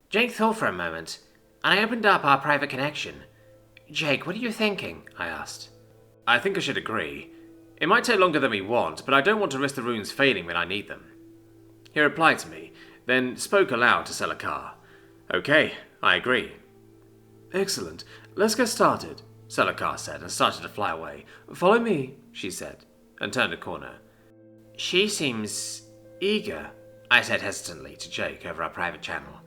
Jake thought for a moment, and I opened up our private connection. Jake, what are you thinking? I asked. I think I should agree. It might take longer than we want, but I don't want to risk the runes failing when I need them. He replied to me, then spoke aloud to Selekar. Okay, I agree. Excellent. Let's get started, Selekar said and started to fly away. Follow me, she said, and turned a corner. She seems eager, I said hesitantly to Jake over our private channel.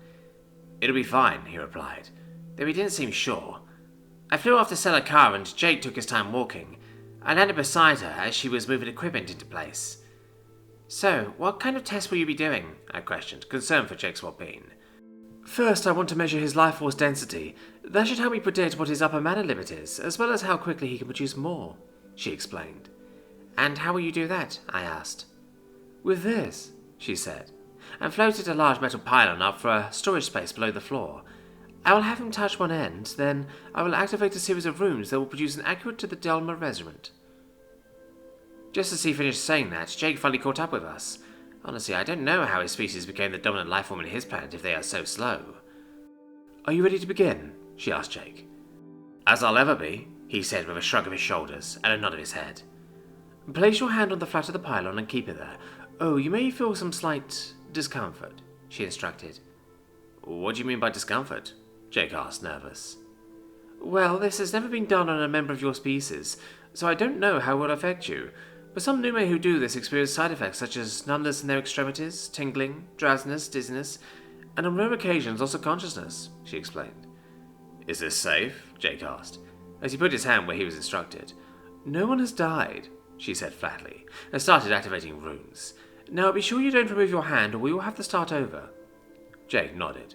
It'll be fine, he replied, though he didn't seem sure. I flew off to Selekar and Jake took his time walking. I landed beside her as she was moving equipment into place. So, what kind of test will you be doing? I questioned, concerned for Jake's well-being. First, I want to measure his life force density. That should help me predict what his upper mana limit is, as well as how quickly he can produce more, she explained. And how will you do that? I asked. With this, she said, and floated a large metal pylon up for a storage space below the floor. I will have him touch one end, then I will activate a series of runes that will produce an accurate to the Delma resonant. Just as he finished saying that, Jake finally caught up with us. Honestly, I don't know how his species became the dominant life form in his planet if they are so slow. Are you ready to begin? She asked Jake. As I'll ever be, he said with a shrug of his shoulders and a nod of his head. Place your hand on the flat of the pylon and keep it there. Oh, you may feel some slight discomfort, she instructed. What do you mean by discomfort? Jake asked, nervous. Well, this has never been done on a member of your species, so I don't know how it will affect you. But some Nume who do this experience side effects such as numbness in their extremities, tingling, drowsiness, dizziness, and on rare occasions loss of consciousness, she explained. Is this safe? Jake asked, as he put his hand where he was instructed. No one has died, she said flatly, and started activating runes. Now be sure you don't remove your hand or we will have to start over. Jake nodded.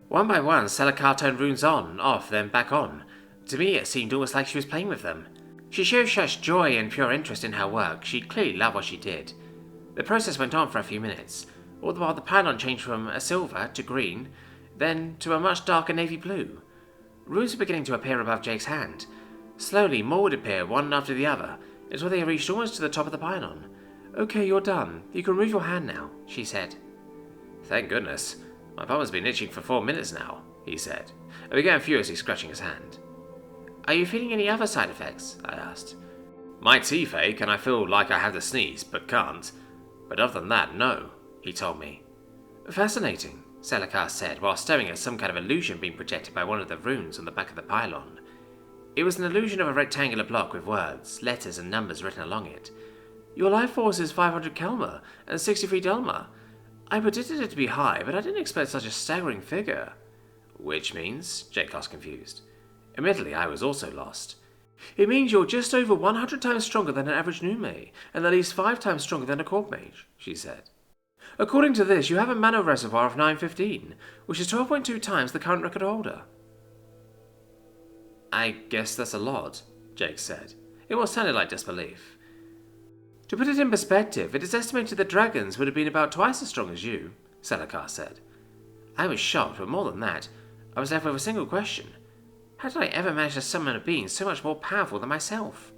One by one, Selekar turned runes on, off, then back on. To me, it seemed almost like she was playing with them. She showed such joy and pure interest in her work, she clearly loved what she did. The process went on for a few minutes, all the while the pylon changed from a silver to green, then to a much darker navy blue. Runes were beginning to appear above Jake's hand. Slowly, more would appear, one after the other, until they reached almost to the top of the pylon. Okay, you're done. You can remove your hand now, she said. Thank goodness. My palm has been itching for 4 minutes now, he said, and began furiously scratching his hand. Are you feeling any other side effects? I asked. My teeth ache and I feel like I have to sneeze, but can't. But other than that, no, he told me. Fascinating, Selekar said, while staring at some kind of illusion being projected by one of the runes on the back of the pylon. It was an illusion of a rectangular block with words, letters, and numbers written along it. Your life force is 500 Kelma and 63 Delma. I predicted it to be high, but I didn't expect such a staggering figure. Which means? Jake asked, confused. Admittedly, I was also lost. It means you're just over 100 times stronger than an average Nume, and at least 5 times stronger than a Court Mage, she said. According to this, you have a mana reservoir of 915, which is 12.2 times the current record holder. I guess that's a lot, Jake said. It almost sounded like disbelief. To put it in perspective, it is estimated that dragons would have been about twice as strong as you, Selekar said. I was shocked, but more than that, I was left with a single question. How did I ever manage to summon a being so much more powerful than myself?